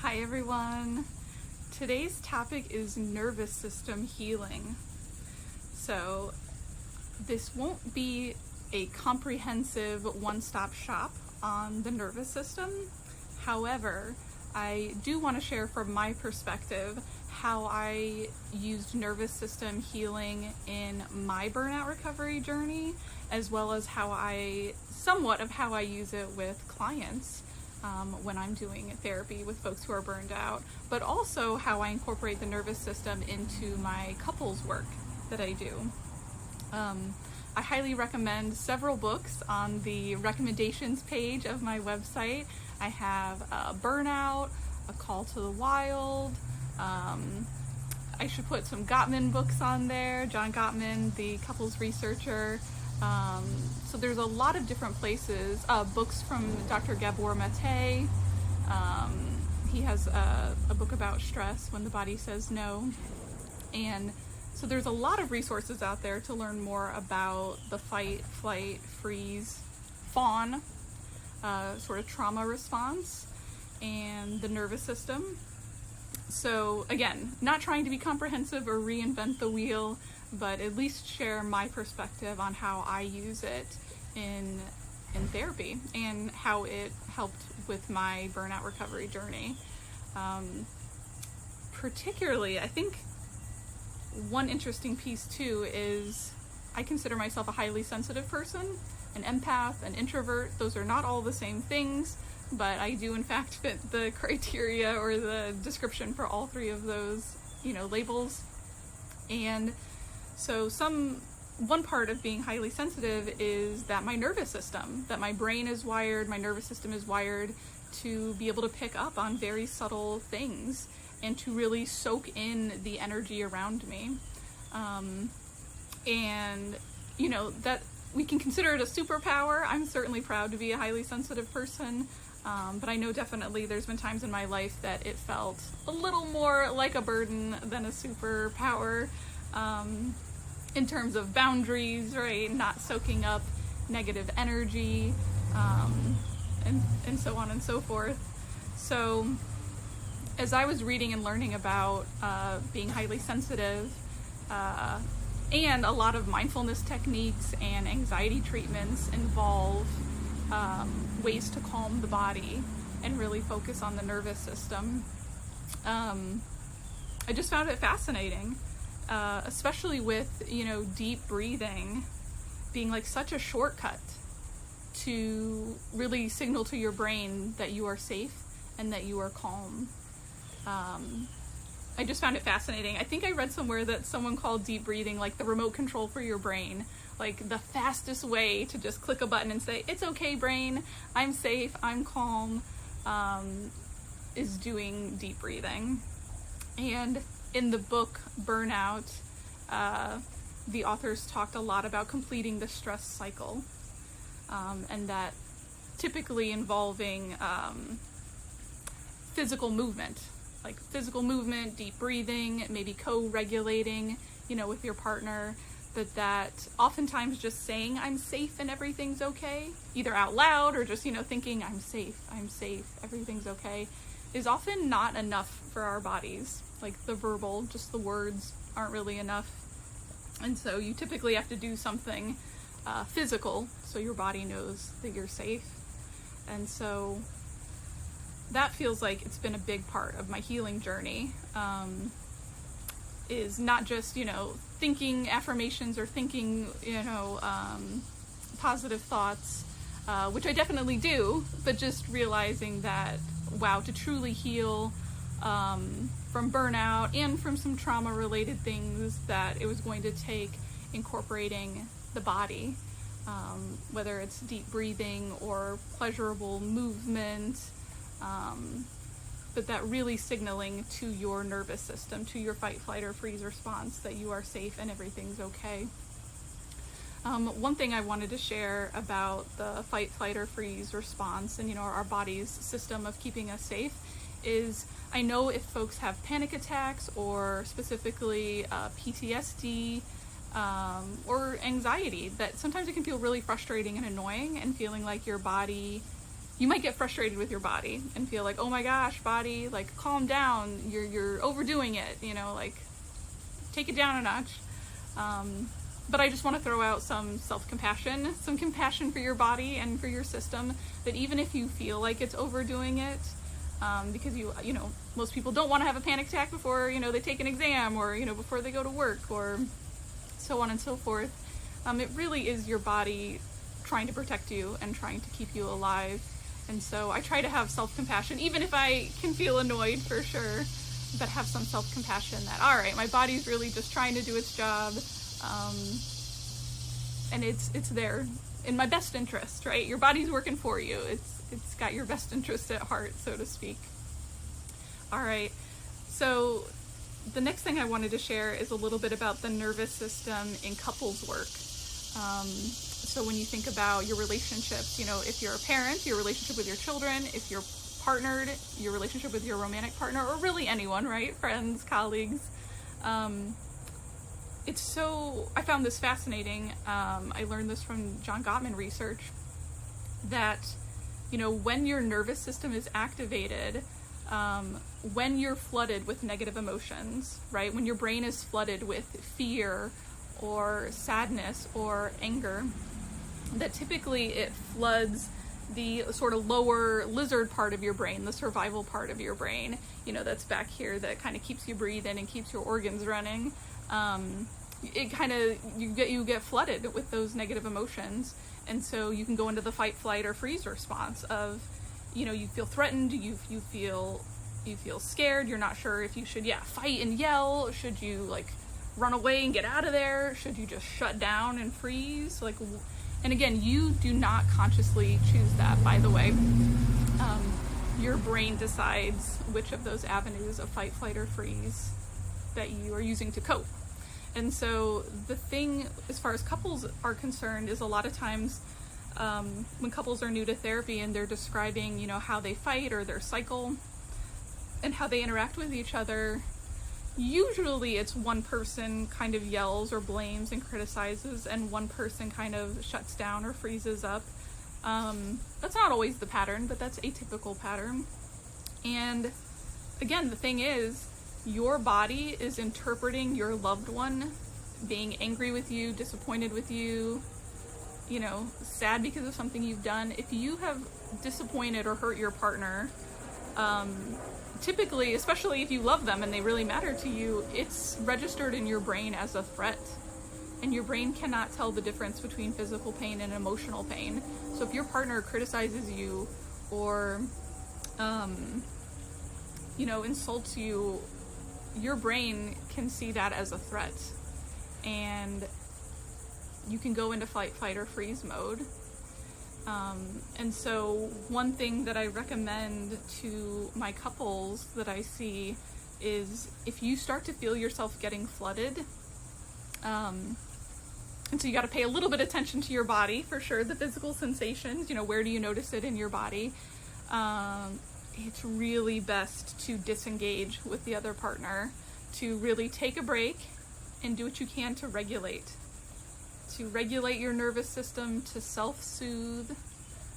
Hi everyone. Today's topic is nervous system healing. So this won't be a comprehensive one-stop shop on the nervous system. However, I do want to share from my perspective how I used nervous system healing in my burnout recovery journey, as well as how I use it with clients when I'm doing therapy with folks who are burned out, but also how I incorporate the nervous system into my couples work that I do. I highly recommend several books on the recommendations page of my website. I have Burnout, A Call to the Wild. I should put some Gottman books on there. John Gottman, the couples researcher. So there's a lot of different places. Books from Dr. Gabor Mate. He has a book about stress, When the Body Says No. And so there's a lot of resources out there to learn more about the fight, flight, freeze, fawn, sort of trauma response, and the nervous system. So again, not trying to be comprehensive or reinvent the wheel, but at least share my perspective on how I use it in therapy and how it helped with my burnout recovery journey. Particularly, I think one interesting piece too is I consider myself a highly sensitive person, an empath, an introvert. Those are not all the same things, but I do in fact fit the criteria or the description for all three of those, labels. And so one part of being highly sensitive is that my nervous system, that my brain is wired, my nervous system is wired to be able to pick up on very subtle things and to really soak in the energy around me. That we can consider it a superpower. I'm certainly proud to be a highly sensitive person. But I know definitely there's been times in my life that it felt a little more like a burden than a superpower, in terms of boundaries, right? Not soaking up negative energy, and so on and so forth. So as I was reading and learning about being highly sensitive, and a lot of mindfulness techniques and anxiety treatments involve ways to calm the body and really focus on the nervous system. I just found it fascinating, especially with, deep breathing being like such a shortcut to really signal to your brain that you are safe and that you are calm. I just found it fascinating. I think I read somewhere that someone called deep breathing like the remote control for your brain. Like the fastest way to just click a button and say, it's okay, brain, I'm safe, I'm calm, is doing deep breathing. And in the book Burnout, the authors talked a lot about completing the stress cycle, and that typically involving physical movement, deep breathing, maybe co-regulating, with your partner. But that oftentimes just saying I'm safe and everything's okay, either out loud or just, thinking I'm safe, everything's okay, is often not enough for our bodies. Like the verbal, just the words aren't really enough. And so you typically have to do something physical so your body knows that you're safe. And so that feels like it's been a big part of my healing journey. Is not just, thinking affirmations or thinking, positive thoughts, which I definitely do, but just realizing that, wow, to truly heal from burnout and from some trauma-related things, that it was going to take incorporating the body, whether it's deep breathing or pleasurable movement, but that really signaling to your nervous system, to your fight, flight, or freeze response that you are safe and everything's okay. One thing I wanted to share about the fight, flight, or freeze response and, our body's system of keeping us safe is I know if folks have panic attacks or specifically PTSD or anxiety, that sometimes it can feel really frustrating and annoying and feeling like your body you might get frustrated with your body and feel like, oh my gosh, body, like calm down, you're overdoing it, like take it down a notch. But I just want to throw out some self-compassion, some compassion for your body and for your system, that even if you feel like it's overdoing it, because most people don't want to have a panic attack before, they take an exam, or, before they go to work, or so on and so forth. It really is your body trying to protect you and trying to keep you alive. And so I try to have self-compassion, even if I can feel annoyed for sure, but have some self-compassion that, all right, my body's really just trying to do its job. And it's there in my best interest, right? Your body's working for you. It's got your best interest at heart, so to speak. All right. So the next thing I wanted to share is a little bit about the nervous system in couples work. So when you think about your relationships, if you're a parent, your relationship with your children, if you're partnered, your relationship with your romantic partner, or really anyone, right? Friends, colleagues. I found this fascinating. I learned this from John Gottman research, that, when your nervous system is activated, when you're flooded with negative emotions, right? When your brain is flooded with fear or sadness or anger, that typically it floods the sort of lower lizard part of your brain, the survival part of your brain, that's back here, that kind of keeps you breathing and keeps your organs running. You get flooded with those negative emotions, and so you can go into the fight, flight, or freeze response of, you feel threatened, you feel scared, you're not sure if you should fight and yell, should you run away and get out of there, should you just shut down and freeze, and again, you do not consciously choose that, by the way. Your brain decides which of those avenues of fight, flight, or freeze that you are using to cope. And so the thing, as far as couples are concerned, is a lot of times when couples are new to therapy and they're describing, how they fight or their cycle and how they interact with each other, usually it's one person kind of yells or blames and criticizes, and one person kind of shuts down or freezes up. That's not always the pattern, but that's a typical pattern. And again, the thing is, your body is interpreting your loved one being angry with you, disappointed with you, sad because of something you've done. If you have disappointed or hurt your partner, typically, especially if you love them and they really matter to you, it's registered in your brain as a threat. And your brain cannot tell the difference between physical pain and emotional pain. So if your partner criticizes you or, insults you, your brain can see that as a threat, and you can go into fight, flight, or freeze mode. And so one thing that I recommend to my couples that I see is, if you start to feel yourself getting flooded, and so you got to pay a little bit of attention to your body for sure, the physical sensations, where do you notice it in your body? It's really best to disengage with the other partner, to really take a break and do what you can to regulate your nervous system, to self-soothe,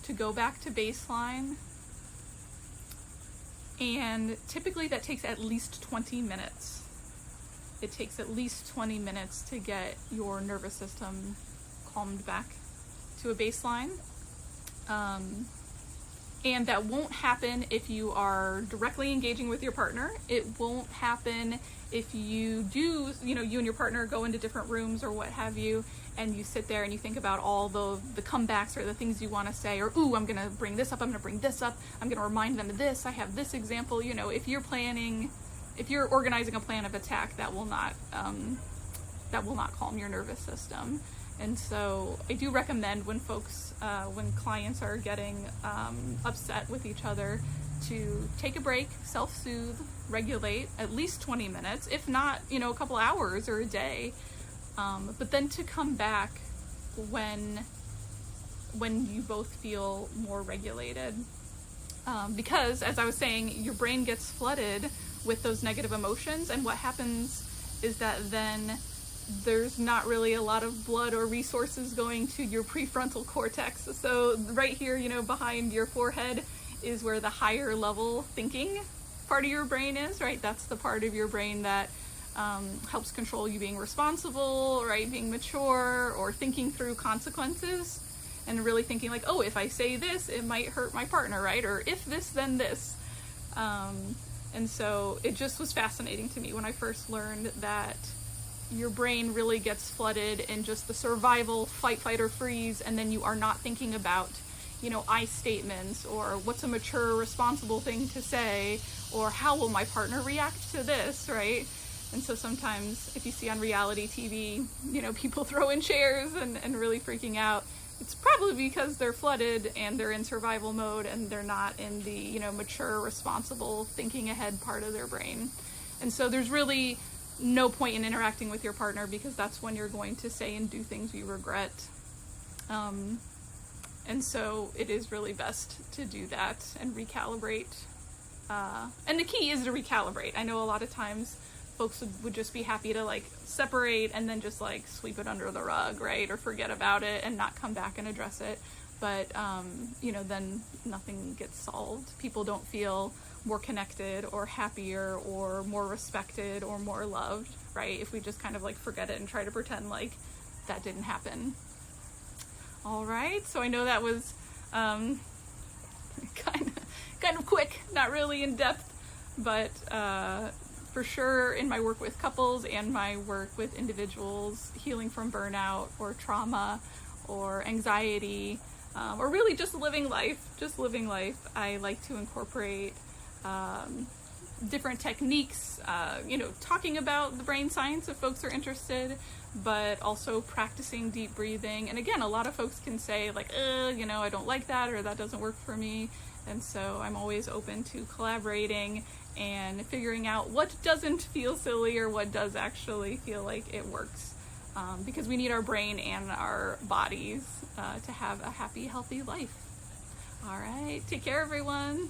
to go back to baseline. And typically that takes at least 20 minutes. It takes at least 20 minutes to get your nervous system calmed back to a baseline. And that won't happen if you are directly engaging with your partner. It won't happen if you do, you and your partner go into different rooms or what have you, and you sit there and you think about all the comebacks or the things you want to say, or, ooh, I'm going to bring this up, I'm going to bring this up, I'm going to remind them of this, I have this example. If you're organizing a plan of attack, that will not calm your nervous system. And so I do recommend when clients are getting upset with each other, to take a break, self-soothe, regulate at least 20 minutes, if not, a couple hours or a day. But then to come back when you both feel more regulated. Because, as I was saying, your brain gets flooded with those negative emotions, and what happens is that then there's not really a lot of blood or resources going to your prefrontal cortex. So right here, behind your forehead is where the higher level thinking part of your brain is, right? That's the part of your brain that helps control you being responsible, right? Being mature, or thinking through consequences, and really thinking like, oh, if I say this, it might hurt my partner, right? Or if this, then this. And so it just was fascinating to me when I first learned that your brain really gets flooded in just the survival, fight, fight, or freeze, and then you are not thinking about, I statements, or what's a mature, responsible thing to say, or how will my partner react to this, right? And so sometimes if you see on reality TV, people throwing chairs and really freaking out, it's probably because they're flooded and they're in survival mode and they're not in the, mature, responsible, thinking ahead part of their brain. And so there's really no point in interacting with your partner, because that's when you're going to say and do things you regret. And so it is really best to do that and recalibrate. And the key is to recalibrate. I know a lot of times folks would just be happy to separate and then just sweep it under the rug, right? Or forget about it and not come back and address it. But, then nothing gets solved. People don't feel more connected or happier or more respected or more loved, right? If we just kind of forget it and try to pretend like that didn't happen. All right. So I know that was, kind of quick, not really in depth, but, for sure, in my work with couples and my work with individuals healing from burnout or trauma or anxiety, or really just living life, I like to incorporate different techniques, talking about the brain science if folks are interested, but also practicing deep breathing. And again, a lot of folks can say I don't like that, or that doesn't work for me. And so I'm always open to collaborating and figuring out what doesn't feel silly or what does actually feel like it works. Because we need our brain and our bodies to have a happy, healthy life. All right, take care, everyone.